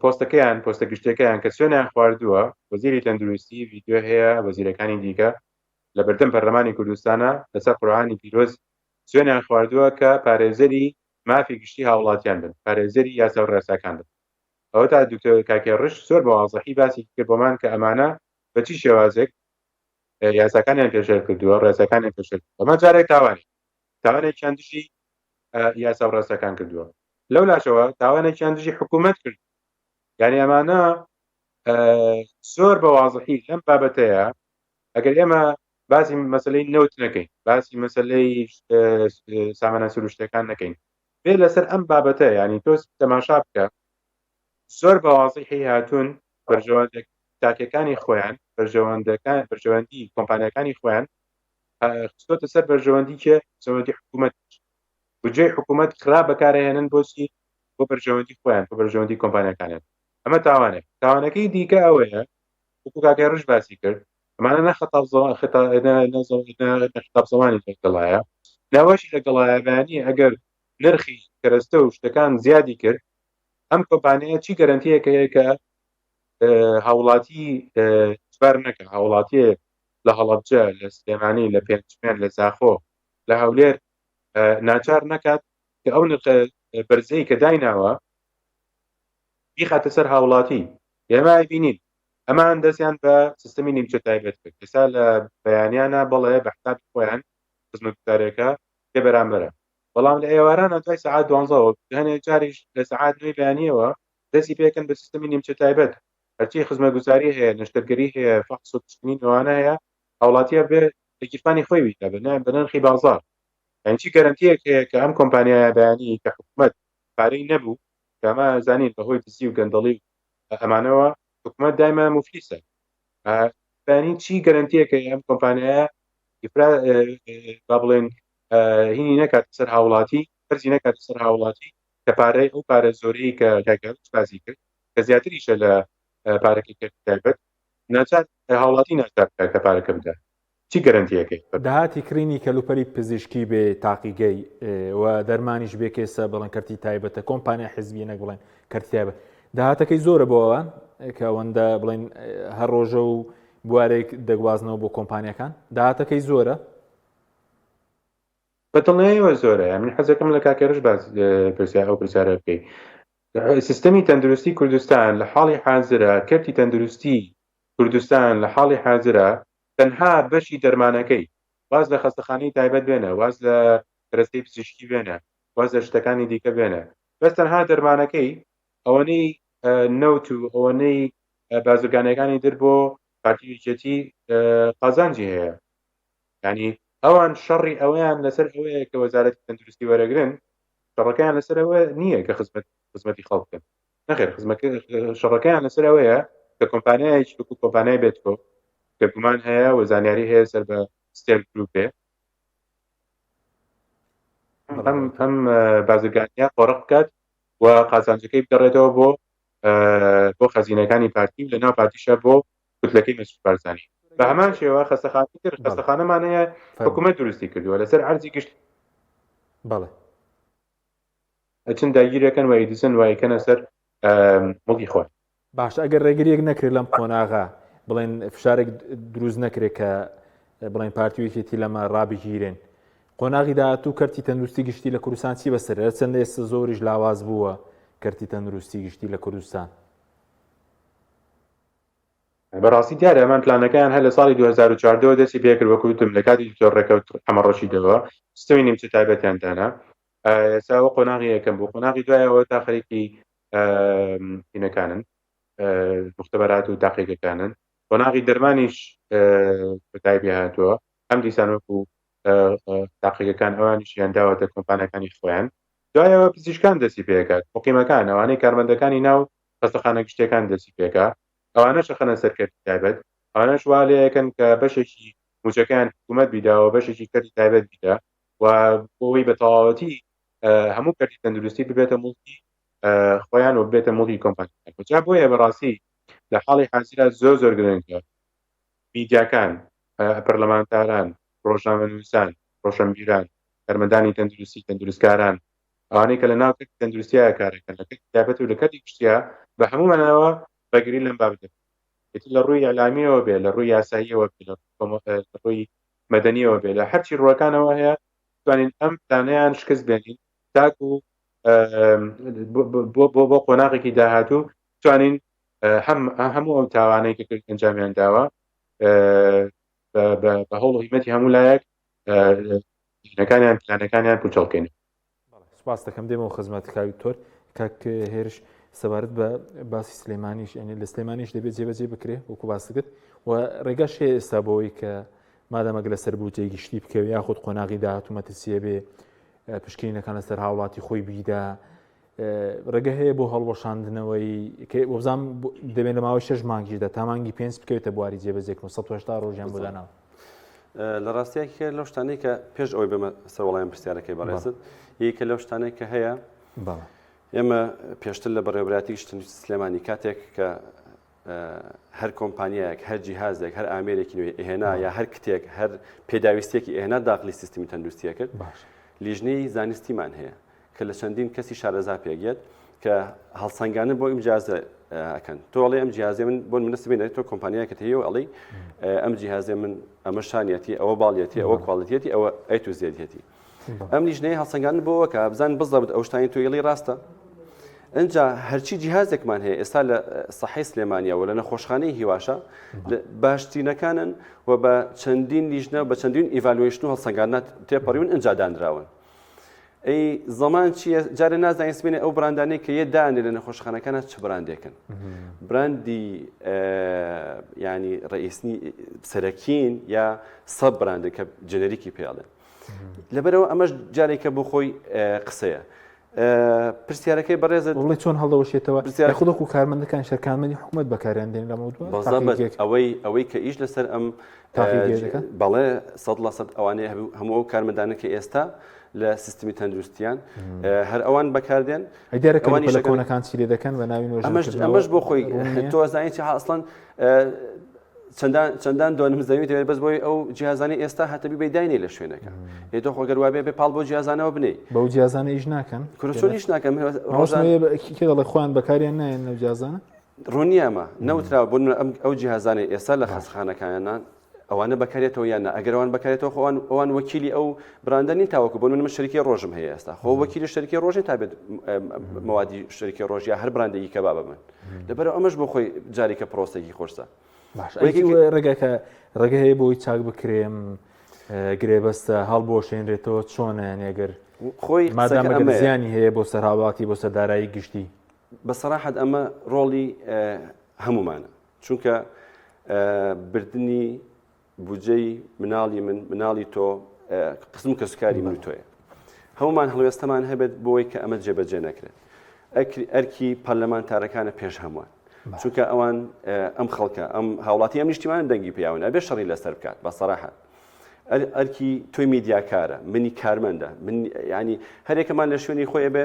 پۆستەکەیان پۆستە گشتەکەیان کە سوێنیان خواردووە وەزیری تەندروستی ڤیدیۆ هەیە وەزیرەکانی دیکە لە بەردەم پەرلەمانی کوردستانە لەسەر قورئانی پیرۆز سوێنیان خواردووە کە پارێزەری مافی گشتی هاوڵاتیان بن پارێزەری یاسا و ڕێساکان بن ئەوە تا دکتۆر کاکێڕش زۆر بە واضحی باسی کرد بۆمان کە ئەمانە بە چی شێوازێک یاساکانیان پێشێر کردووە ڕێزەکانیان پێشێر کردووە ئەمە جارێک تاوانێکیان دژی یاسا و ڕاستەکان کردووە لەو لاشەوە تاوانێکیان دژی حکوومەت کرد یعنی ئەمانە زۆر بە واضحی لەم بابەتەیە ئەگەر ئێمە باسی مەسلەی نەوت نەکەین باسی مەسلەی سامانە سروشتەکان نەکەین بێ لەسەر ئەم بابەتە ینی تۆ تەماشا بکە زۆر بە واضحی هاتوون بەرژەوەندە تاکەکانی خۆیان بەرژەوەندی کۆمپانیەکانی خۆیان خستۆتە سەر بەرژەوەندی کێ بەرژەوەندی حکوومەت بودجەی حکوومەت خراپ بەکارهێنن بۆچی بۆ بەرژەوەندی خۆیان بۆ بەرژەوەندی کۆمپانیەکانیان ئەمە تاوانەکەی دیکە ئەوەیە وەکو کاکێڕش باسی کرد ئەمانە نە خەتاب زمانی لەگەڵایە ناوەشی لەگەڵایە بەیانی ئەگەر نرخی کەرەستە و شتەکان زیادی کرد ئەم کۆمپانیە چی گەرانتیەکە هەیە کە هاوڵاتی جبار نەکە هاوڵاتیە لە هەڵەبجە لە سلێمانی لە پێنجمێن لە زاخۆ لە هەولێر ناچار نەکات کە ئەو نرخ بەرزەی کە دایناوە بیخاتە سەر هاوڵاتی ئێمە بینین ئەمان دەستیان بە سیستەمی نیمچە تایبەت کرد ئێستا لە بەیانیانە بەڵێ بە حسابی خۆیان خزمەتگوزارێکە پێ بەرامبەرە بەڵام لە ئێوارانە دوای سەعات 12 هەنێک جاریش لە سەعات 9 بەیانیەوە دەستی پێکەن بە سیستەمی نیمچە تایبەت هەرچی خزمەتگوزاری هەیە نەشتەرگەری هەیە فەحص و تشکیلین ئەوانە هەیە هاوڵاتیە بێ لە گیرفانی خۆی بیتە بە نرخی بازار یعنی چی گەرانتیەک هەیە کە ئەم کۆمپانیایە بەیانی کە حکوومەت پارەی نەبوو کە ئەمە زانین بەهۆی دزی و گەندەڵی ئەمانەوە حکوومەت دایما مفلیسە بەیانی چی گەرانتیەکە ئەم کۆمپانیایە با بڵێن هینی نەکات سەر هاوڵاتی فەرزی نەکات سەر هاوڵاتی کە پارەی ئەو پارە زۆرەی کە کاکێڕش باسی کرد کە زیاتریشە لە پارەکەی تایبەت ناچار هاوڵاتی ناچار کە پارەکە بدە چی گەرانتیەکەی داهاتی کرینی کەلوپەری پزیشکی بێ تاقیگەی و دەرمانیش بێ کێسە بڵێن کەرتی تایبەتە کۆمپانیا حیزبی نەک بڵێن کەرتی تایبەت داهاتەکەی زۆرە بۆ ئەوان کە ئەوەندە بڵێن هەر ڕۆژە و بوارێک دەگوازنەوە بۆ کۆمپانیەکان داهاتەکەی زۆرە بەدڵنیاییەوە زۆرە من حەزەکەم لە کاکێڕش ئەو پرسیارە بکەی سیستەمی تەندروستی کوردستان لە حاڵی حازرە کەرتی تەندروستی کوردستان لە حاڵی حازرە تەنها بەشی دەرمانەکەی واز لە خەستەخانەی تایبەت بێنە واز لە ڕستەی پزیشکی بێنە واز لە شتەکانی دیکە بێنە بەس تەنها دەرمانەکەی ئەوەنەی نەوت و ئەوەنەی بازرگانەکانی در بۆ پارتیویچەتی قازانجی هەیە ینی ئەوان شەڕی ئەوەیان لەسەر ئەوەیە کە وەزارەتی تەندروستی وەرەگرن شەڕەکەیان لەسەر ئەوە نییە کە خزمەتی خەڵکن نەخێر شەڕەکەیان لەسەر ئەوەیە کە کۆمپانیایەکی وەکو کۆمپانیای بێتکۆ کە گومان هەیە و زانیاری هەیە سەر بە ستێل گروپێ ئەم بازرگانیە قۆڕق بکات و قازانجەکەی بگەڕێتەوە بۆ خەزینەکانی پارتی و لەناو پارتیشە بۆ کوتلەکەی مەسعود بارزانی بە هەمان شێوە خەستەخانەی تر خەستەخانەمان هەیە حکوومەت دروستی کردووە لەسەر عەرزی گشت بەڵێ ئەچن داگیرەکەن و ئیدیسن وایکەنە سەر مڵی خۆن باش ئەگەر ڕێگریەک نەکرێت لەم قۆناغا بڵێن فشارێک دروست نەکرێت کە بڵێن پارتیویەتی لەمە ڕابگیرێن قۆناغی داهاتوو کەرتی تەندروستی گشتی لە کوردستان چی بەسەر چەندە ئێستا زۆریش لاواز بووە کەرتی تەندروستی گشتی لە کوردستان بەڕاستی دیارە ئەمان پلانەکەیان هەر لە ساڵی 2014 دەستی پێکرد وەکو وتم لە کاتی دکتۆر ڕێکەوت ئەمەڕۆشیدەوە سیستەمی نیمچە تایبەتیان دانا ئێستاوە قۆناغی یەکەم بوو قۆناغی دوایەوە تا خەریکی مختبەرات و تاقیگەکانن قۆناغی دەرمانیش بەتایبی هاتووە ئەم دیسان وەکو تاقیگەکان ئەوانیشیان داوەتە کۆمپانیەکانی خۆیان دوایەوە پزیشکان دەستی پێکات حکیمەکان ئەوانەی کارمەندەکانی ناو خەستەخانە گشتەکان دەستی پێکات ئەوانەش خەنە سەر کەرتی تایبەت ئەوانەش وا لێیەکەن کە بەشێکی موچەکان حکوومەت بیداوە بەشێکی کەرتی تایبەت بیدا و بۆی بە تەواوەتی هەموو کەرتی تەندروستی ببێتە موڵکی خۆیان و ببێتە موڵی کۆمپانیەکان جا بۆیە بەڕاستی لە حاڵی حازرا زۆر گرنگە میدیاکان پەرلەمانتاران ڕۆژنامەنووسان ڕۆشنبیران کارمەندانی تەندروستی تەندروستکاران ئەوانەی کە لە ناو کەرتی تەندروستیە کارەکەن لە کەرتی تایبەت و لە کەرتی گشتیە بە هەموومانەوە بەگری لەم بابەتە لە ڕووی ئەعلامیەوە بێ لە ڕووی یاساییەوە بێ لە ڕووی مەدەنیەوە بێ لە هەرچی ڕووەکانەوە هەیە توانین ئەم پلانەیان شکست بێنین تاکو بۆ قۆناغێکی داهاتوو توانین هەموو ئەو تاوانەی کە ئەنجامیان داوە بە هەوڵ و هیمەتی هەموو لایەک پلانەکانیان پوچەڵکەین. سپاس دەکەم دێمەوە خزمەت کاوی تۆر کاک هێرش سەبارەت بە باسی سلێمانیش لە سلێمانیش دەبێت جێبەجێ بکرێ وەکو باس کرد و ڕێگەش هەیە ئێستا بەوەی کە مادەمەگە لەسەر بوجێ گشتی بکەوێت یاخود قۆناغی داهاتوو مەترسیە بێ پشکینەکان لەسەر هاوڵاتی خۆی بیدا ڕێگە هەیە بۆ هەڵوەشاندنەوەی وەبزانام دەبێت لە ماوەی 6 مانگیشدا تا مانگی 5 بکەوێتە بواری جێبەجێکردن 180 ڕۆژیان بۆ داناوە. لە ڕاستیەکە لەو شتانەی کە پێش ئەوەی بمە سەر وەڵامی پرسیارەکەی بەڕێزت یەکە لەو شتانەی کە هەیە ئێمە پێشتر لە بەڕێوەبەراتی گشتن سلێمانی کاتێک کە هەر کۆمپانیایەک هەر جیهازێک هەر ئامێرێکی نوێ ئێهێنا یا هەر کتێک هەر پێداویستێکی ئێهێنا داخلی سیستمی تەندروستیە کرد لیژنەی زانستیمان هەیە کە لە چەندین کەسی شارەزا پێگێت کە هەڵسەنگانە بۆ ئیمجازە ئەکەن تۆڵێ ئەم جیهازێ من بۆ منەسبێ تۆ کۆمپانیایەکەت هەیە و ئەڵێ ئەم جیهازێ من ئەمە شانیەتی ئەوە باڵیەتی ئەوە کواڵیتێتی ئەوە ئەی تو زێدیەتی ئەم لیژنەی هەڵسەنگان بۆەوە کە بزان بزەبت ئەو شتانی تۆ یڵی ڕاستە ئەجا هەرچی جیهازێکمان هەیە ئێستا لە سەحەی سلێمانیە و لە نەخۆشخانەی هیواشە باشترینەکانن و بە چەندین لیژنە بە چەندین ئیڤالوێشن و هەڵسەنگانات تێپەڕیون ئەنجا دانراون. ئەی زەمان چیە جارێ نازانین سمێنێ ئەو براندانەی کە یە دانێ لە نەخۆشخانەکانە چ براندێکن براندی ینی ڕئیسنی سەرەکین یا سەب براندێک کە جەنەریکی پێڵێن لەبەرەوە ئەمەش جارێکە بۆ خۆی قسەیە. پرسیارەکەی بەڕێزت وڵی چۆن هەڵەوەشێتەوە خودک و کارمەندەکان شەرکانمەندی حکوومەت بەکاریان دێن لە مەوضوع ئەوەی کە ئیش لەسەر ئەم بەڵێ 100% ئەوانەیە هەموو ئەو کارمەندانە کە ئێستا لە سیستمی تەندروستیان هەر ئەوان بەکاردێن ئەیدارەکەوانی کۆنەکان چی لێ دەکەن بە ناوی ئەمەش بۆ خۆی تۆ زانانی چی ئەسڵەن چەندان دۆنم زەوی دەوێت بەس بۆی ئەو جیهازانی ئێستا هەتەبی بەیداینی لە شوێنەکە هێتۆ خۆگەر وابێ بێ پاڵ بۆ جیهازانەوە بنێ بەو جیهازانە ئیش ناکەن کورسۆنیش ناکەم دەڵێ خۆیان بەکاریان نایەن لەو جیهازانە ڕوونیامە نەوتراوە بۆ ئەو جیهازانی ئێستا لە خەستخانەکانیان ئەوانە بەکارێتەوە یانە ئەگەرەوان بەکارێتەوە ئەوان وەکیلی ئەو براندنی تاوەکو بۆ من شەریکی ڕۆژم هەیە ئێستا خۆ وەکیلی شەریکی ڕۆژی تا بێت مەوادی شەریکی ڕۆژ یا هەر براندێکی کە بابە من لەبەرەوە ئەمەش بۆ خۆی جارێکە پرۆسێکی خۆشتە ڕێگەکە ڕێگە هەیە بۆی چاک بکرێم گرێبەستە هەڵبۆشێنرێتەوە چۆنە نێگەر خۆی مادامەگەر زیانی هەیە بۆ سەرهاوڵاتی بۆ سەردارایی گشتی بەسەراحەت ئەمە ڕۆڵی هەمومانە چونکە بردننی بودجەی مناڵی تۆ قسم کەسکاری من تۆیە هەمومان هەڵوێستەمان هەبێت بۆی کە ئەمە جێبەجێ نەکرێت ئەرکی پەرلەمانتارەکانە پێش هەمووان چونکە ئەوان ئەم خەڵکە ئەم هاوڵاتی ئەم نیشتیمان دەنگی پیاون ئەبێ شەڕی لەسەر بکات بەسەراحەت ئەرکی تۆی میدیاکارە منی کارمەندە من ینی هەرێکەمان لە شوێنی خۆی ئەبێ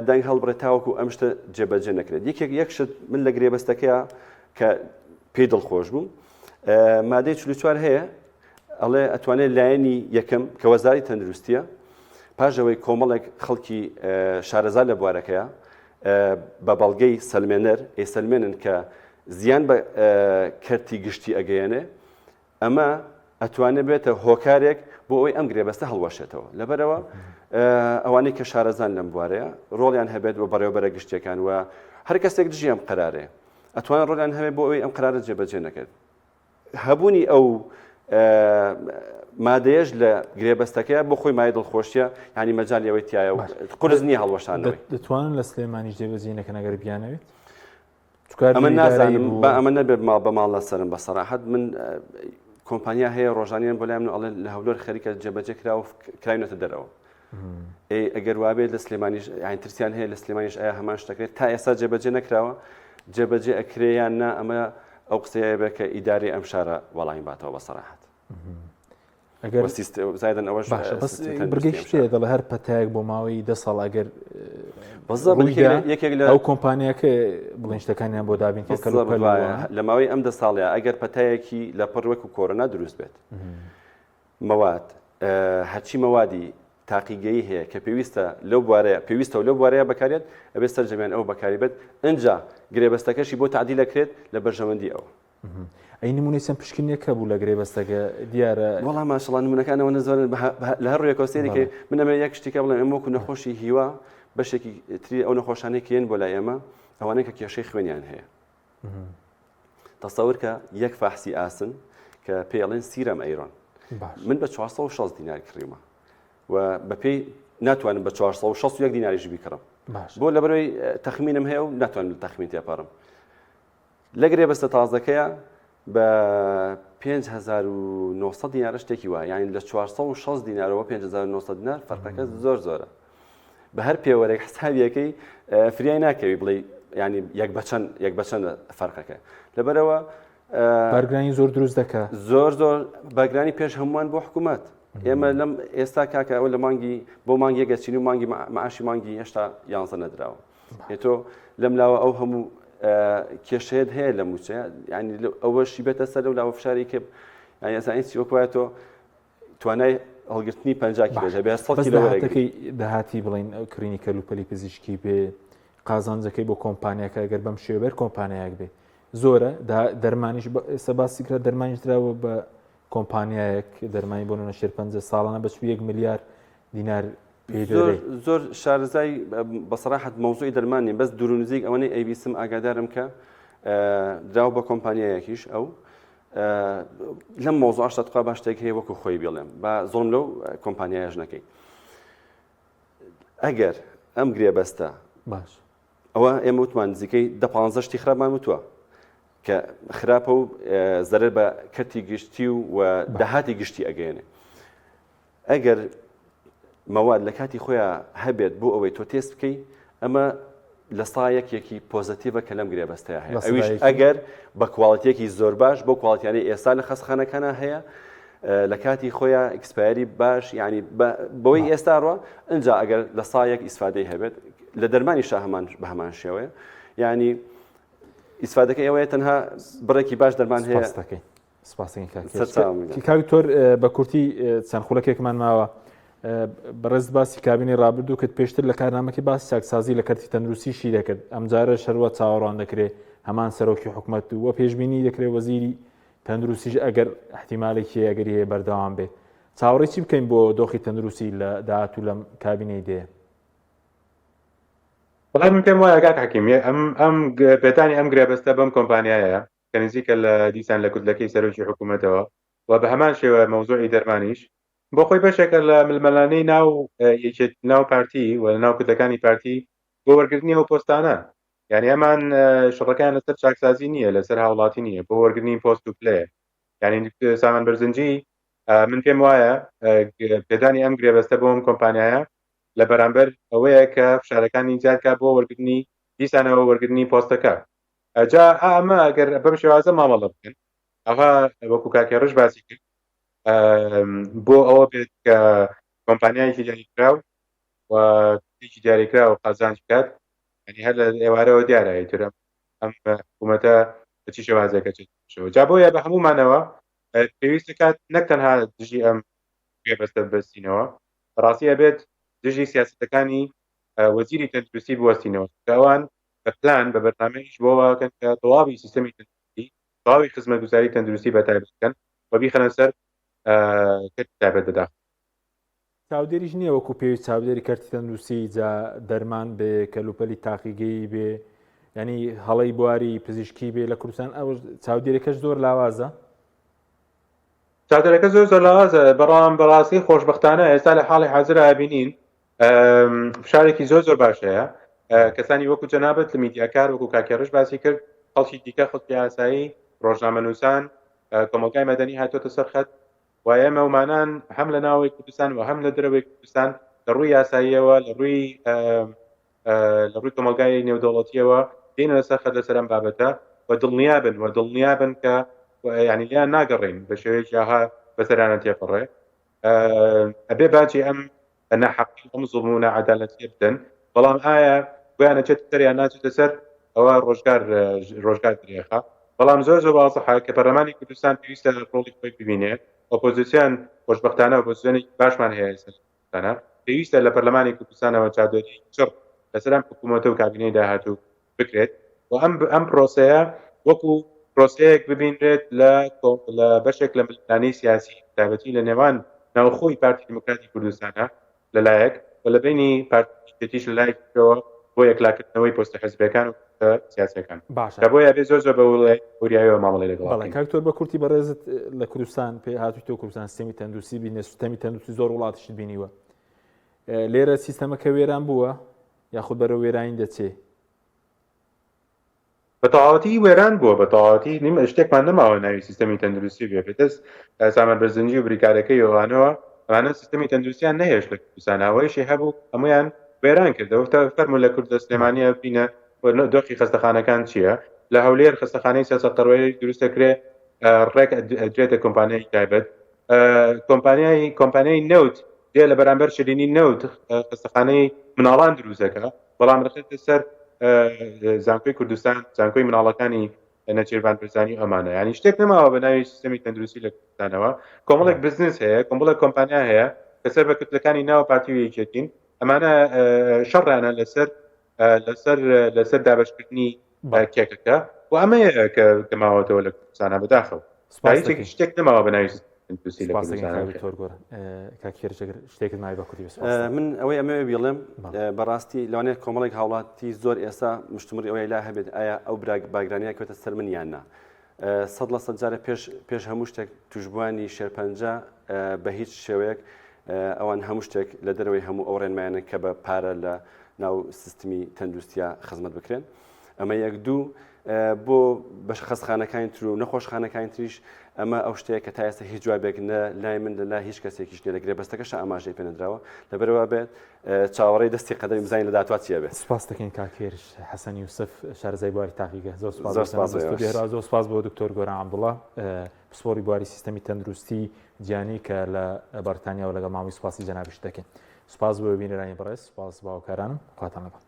دەنگ هەڵبڕێت تاوەکو ئەم شتە جێبەجێ نەکرێت یەک شت من لە گرێبەستەکەیە کە پێی دڵخۆش بووم مادەی 44 هەیە ئەڵێ ئەتوانێت لایەنی یەکەم کە وەزاری تەندروستیە پاژەوەی کۆمەڵێک خەڵکی شارەزا لە بوارەکەیە بە بەڵگەی سەلمێنەر سەلمێنن کە زیان بە کەرتی گشتی ئەگەیەنێ ئەمە ئەتوانێت بێتە هۆکارێک بۆ ئەوەی ئەم گرێبەستە هەڵوەشێتەوە لەبەرەوە ئەوانەی کە شارەزان لەم بوارەیە ڕۆڵیان هەبێت بۆ بەڕێوەبەرە گشتیەکان و هەر کەسێک دژی ئەم قەرارەیە ئەتوانێت ڕۆڵیان هەبێت بۆ ئەوەی ئەم قەرارە جێبەجێ نەکرد هەبوونی ئەو مادەیەش لە گرێبەستەکەیە بۆ خۆی مای دڵخۆشیە ینی مەجای ئەوەی تایە و قورس نییە هەڵوەشانەوەی دەتوانن لە سلێمانیش جێبەجێ نەکەن ئەگەر بیانەوێت ئەمە نازانم بە ئەمە نەبێت بە ماڵ لەسەرم بەسەراحەت من کۆمپانیا هەیە ڕۆژانیان بۆ لایم ئەڵێ لە هەولۆر خەریکە جێبەجێ کراوە کراینەتە دەرەوە ئەگەر وابێت لە سلێمانیش یان ترسیان هەیە لە سلێمانیش ئایا هەمان شتەکرێت تا ئێستا جێبەجێ نەکراوە جێبەجێ ئەکرێیان نا ئەمە ئەو قسەیە بێت کە ئیداری ئەم شارە وەڵامی باتەوە بەسەراحەت زایدن ئەوەش بڕگەی شتێ دەڵێ هەر پەتایەک بۆ ماوەی 10 ساڵ ئەگەر یەکێک لە ئەو کۆمپانیاکە بڵێن شتەکانیان بۆ دابین لە ماوەی ئەم 10 ساڵەیە ئەگەر پەتایەکی لە پڕ وەکو کۆرۆنا دروست بێت مەواد هەرچی مەوادی تاقیگەیی هەیە کە پێویستە لەو بوارەیە بەکارێت ئەبێت سەرجەمیان ئەو بەکاری بێت ئەنجا گرێبەستەکەشی بۆ تعدیل ئەکرێت لە بەرژەوەندی ئەوە ئەی نمونەی چەند پشکنێکە بوو لە گرێبەستەکە دیارە وەڵام ماشەڵڵا نمونەکانەوە زۆر لە هەر ڕێکەوە سێری من ئەمە یەک شتێکە بڵێم ئەمە وەکو نەخۆشی هیوا بەشێکی تری ئەو نەخۆشانەی کێن بۆ لای ئێمە ئەوانەیە کە کێشەی خوێنیان هەیە تەسەور کە یەک فاحسی ئاسن کە پێڵێن سیرەم ئەیرۆن من بە 460 دینار کڕیمە و بەپێی ناتوانم بە 461 دیناریش بیکڕم بۆ لەبەرەوەی تەخمینم هەیە و ناتوانم تەخمین تێپەڕم لە گرێبەستە تازەکەیە بە 5900 دینار شتێکی وایە یعنی لە 460 دینارەوە 5900 دینار فەرقەکە زۆر زۆرە بە هەر پێوەرێک حسابیەکەی فریای ناکەوی بڵێ ینی یەک بەچەند فەرقەکە لەبەرەوە بەرگرانی زۆر دروست دەکات زۆر بەرگرانی پێش هەمووان بۆ حکوومەت ئێمە لەم ئێستا کاکە ئەو لە مانگی بۆ مانگی یەکەچین و مانگی معاشی مانگی هێشتا 11 نەدراوە هێتۆ لەم لاوە ئەو هەموو کێشەیەت هەیە لە موچە ینی ئەوەشی بێتە سەر لەو لاوە فشاری کە ئەسانسی وەکوایەتۆ توانای هەڵگرتنی 50 کیلۆ بێ 100 کیلۆەکەی داهاتی بڵین کڕینی کەلوپەلی پزیشکی بێ قازانجەکەی بۆ کۆمپانیاکە ئەگەر بەم شێوەبەر کۆمپانیاک بێ زۆرە دەرمانیش ئێستا باسی کرا دەرمانیش درراوە بە کۆمپانیایەک دەرمانی بۆ نە شێرپەنجە ساڵانە بە 1 میلیارد دینار زۆر شارزای بەسەراحەت مەوزوعی دەرمانی بەس دوورنزیک ئەوەی ئەیبیسم ئاگادارم کە دراوە بە کۆمپانیایەکیش ئەو لەم مۆزوع شتقا باش شتێک هەیە وەکو خۆی بڵێم بە زۆڵم لەو کۆمپانیایەش نەکەی ئەگەر ئەم گرێبەستە باش ئەوە ئێمە وتمان نزیکەی 15 شتی خراپمان وتووە کە خراپە و زەرەر بە کەرتی گشتی و داهاتی گشتی ئەگەێنێ ئەگەر مەواد لە کاتی خۆیان هەبێت بۆ ئەوەی تۆ تێست بکەی ئەمە لە سایەکێکی پۆزتیڤە کە لەم گرێبەستەیە هەیە ئەویش ئەگەر بە کواڵیتیەکی زۆر باش بۆ کواڵیتیانەی ئێستا لە خەستخانەکانە هەیە لە کاتی خۆیان ئەکسپایری باش ینی بەوەی ئێستا ڕوە ئەجا ئەگەر لە سایەک ئیسفادەی هەبێت لە دەرمانی شاهمان بە هەمان شێوەیە ینی ئیسفادەکە ئەوەیە تەنها بڕێکی باش دەرمان هەیە کاوی تۆر بە کورتی چەند خولەکێکمان ماوە بەڕێز باسی کابینی ڕابردوو کرد پێشتر لە کارنامەکەی باسی چاکسازی لە کەرتی تەندروستیشی دەکرد ئەمجارە شەروە چاوەڕوان دەکرێت هەمان سەرۆکی حکوومەت وە پێشبینی دەکرێت وەزیری تەندروستیش ئەگەر احتیمالێکی ئەگەری هەیە بەردەوام بێت چاوەڕێی چی بکەین بۆ دۆخی تەندروستی لە داهاتوو لەم کابینەی دێ وڵام من پێم وایە کاک حەکیم ئەم پێدانی ئەم گرێبەستە بەم کۆمپانیایە کە نزیکە لە دیسان لە کوردلەکەی سەرۆکی حکوومەتەوە و بە هەمان شێوە مەوزوعی دەرمانیش بۆ خۆی بەشێکە لە ملمەلانەی ناو پارتی و لە ناو کودەکانی پارتی بۆ وەرگرتنی ئەو پۆستانە یعنی ئەمان شڕەکان لەسەر چاکسازی نییە لەسەر هاوڵاتی نییە بۆ وەرگرتنی پۆست و پلێ یعنی سامان بەرزنجی من پێم وایە پێدانی ئەم گرێبەستە بۆ ئەم کۆمپانیایە لە بەرامبەر ئەوەیە کە فشارەکانی زیادکە بۆ وەرگرتنی دیسانەوە وەرگرتنی پۆستەکە جا ئەمە ئەگەر بەم شێوازە مامەڵە بکەن ئەوە وەکو کاکێڕش باسی کرد بۆ ئەوە بێت کە کۆمپانیایکی دیاریکراو و تێکی دیاریکرا و قازانج بکات ینی هەر لە ئێوارەوە دیارە تر ئەم حکوومەتە بەچی شێوازێکە چێتەوە جا بۆیە بە هەمومانەوە پێویستە کات نەک تەنها دژی ئەم گرێبەستە ببەستینەوە بەڕاستی ئەبێت دژی سیاسەتەکانی وەزیری تەندروستی بوەستینەوە کە ئەوان بە پلان بە بەرنامەیش بۆەکەن کە تەواوی سیستەمی تەندروستی تەواوی خزمەتگوزاری تەندروستی بەتایبەت بکەن و بیخەنە سەر تایبەت دەدات چاودێریش نییە وەکو پێویست چاودێری کەرتی تەندروستی جا دەرمان بێ کەلوپەلی تاقیگەی بێ ینی هەڵەی بواری پزیشکی بێ لە کوردستان ئەو چاودێریەکەش زۆر لاوازە چاودێرەکە زۆر لاوازە بەڕام بەڕاستی خۆشبەختانە ئێستا لە حاڵی حاضرە بینین فشارێکی زۆر باشەیە کەسانی وەکو جەنابەت لە میدیاکار وەکو کاکێڕش باسی کرد خەڵکی دیکە خەڵکی ئاسایی ڕۆژنامەنووسان کۆمەلگای مەدەنی هاتۆتە سەر خەت و ئێمەمانان هەم لە ناوەی کوردستان و هەم لە دەرەوەی کوردستان لە ڕووی یاساییەوە لە ڕووی کۆمەلگای نێودەوڵەتیەوە دێنە لەسەر خەت لەسەر ئەم بابەتە و دڵنیابن کە یعنی لیان ناگەڕین بە شێوەیەکی ئاها بەسەرانە تێپەڕێ ئەبێ باجی ئەم نەحەقی ئەم زوڵم و نەعەدالەتیە بدەن بەڵام ئایا بۆیانە چێت سەریان ناچێتە سەر ئەوە ڕۆژگار درێخە بەڵام زۆر واضحە کە پەرلەمانی کوردستان پێویستە ڕۆڵی خۆی ببینێت ئۆپۆزیسیۆن خۆشبەختانە ئۆپۆزیسیۆنی باشمان هەیە سەرانە پێویستە لە پەرلەمانی کوردستانەوە چاودێری چڕ لەسەر ئەم حکوومەتە و کابینەی داهاتوو بکرێت و ئەم پرۆسەیە وەکو پرۆسەیەک ببینرێت لە بەشێک لە ململانەی سیاسی تایبەتی لە نێوان ناوخۆی پارتی دموکراتی کوردستانە لەلایەک و لە بینی پارتیش لەلایەکەوە بۆ یەکلاکردنەوەی پۆستە حزبەکان و سیاسەکان کە بۆ یابێ زۆر بە وریایەوە مامەڵێ لەگەڵ کاکتۆر بە کورتی بەڕێزت لە کوردستان پێ هاتوویتەوە کوردستان سیستەمی تەندروستی بینێ سیستەمی تەندروستی زۆر وڵاتیشت بینیوە لێرە سیستەمەکە وێران بووە یاخود بەرەو وێرانی دەچێ بە تەواوەتی وێران بووە بە تەواوەتی نیم شتێکمان نەماوە ناوی سیستەمی تەندروستی بێ پێدەست سامان بەرزنجی و بریکارەکەی ئەوانەوە ئەوانە سیستەمی تەندروستیان نەهێش لە کوردستان ئەوەیشی هەبوو هەمویان وێران کردەوە تا فەرمو لە کوردە سلێمانیە بینە دۆخی خستەخانەکان چییە لە هەولێر خستەخانەی سیاسەت قەڕەوەی دروست دەکرێت ڕێک ئەدرێتە کۆمپانیای تایبەت کۆمپانیای نەوت دێ لە بەرامبەر شیرینی نەوت خستەخانەی مناڵان دروست دەکات بەڵام ڕێتە سەر زانکۆی کوردستان زانکۆی مناڵەکانی نەچێوان پرسانی ئەمانە ینی شتێک نەماوە بە ناوی سیستەمی تەندروستی لە کوردستانەوە کۆمەڵێک بزنس هەیە کۆمەڵێک کۆمپانیا هەیە کە سەر بە کتلەکانی ناو پارتی و یەکێتین ئەمانە شەڕیانە لەسەر دابەشکردنی کێکەکە و ئەمەیە کە ماوەتەوە لە کوردستانە بەداخەوە شتێک نەماوە بە ناوی شتێکت مای بەکوتی من ئەوەی ئەمە بڵێم بەڕاستی لەوانێت کۆمەڵێک هاوڵاتی زۆر ئێستا مشتمری ئەوەی لا هەبێت ئایا ئەو باگرانیە کەوتە سەر منیاننا 100% جارە پێش هەموو شتێک توشبوانی شێرپەنجە بە هیچ شێوەیەک ئەوان هەموو شتێک لە دەرەوەی هەموو ئەو ڕێنمایانە کە بە پارە لە ناو سیستمی تەندروستیا خزمەت بکرێن ئەمە یەک دوو بۆ بەش خەستخانەکانی تر و نەخۆشخانەکانی تریش ئەمە ئەو شتەیە کە تا ئێستا هیچ جوابێک لای من لەلا هیچ کەسێکیش نێ لەگرێ بەستەکەش ئاماژەی پێنەدراوە لەبەرەوە بێت چاوەڕێی دەستی قەدەمی بزانین لە دااتوا چیە بێت سپاس دەکەین کاکێرش حەسەن یوسف شارزای بواری تاقیگە زۆر سپاس بۆ دکتۆر گۆران عەبدوڵڵا پسپۆری بواری سیستەمی تەندروستی جیانی کە لە بەریتانیا و لەگەڵ مامی سوپاسی جەنابیش دەکەین سپاس بۆ بینەرانی بەڕێز سپاس باوکارانم خواتان لەگەڵ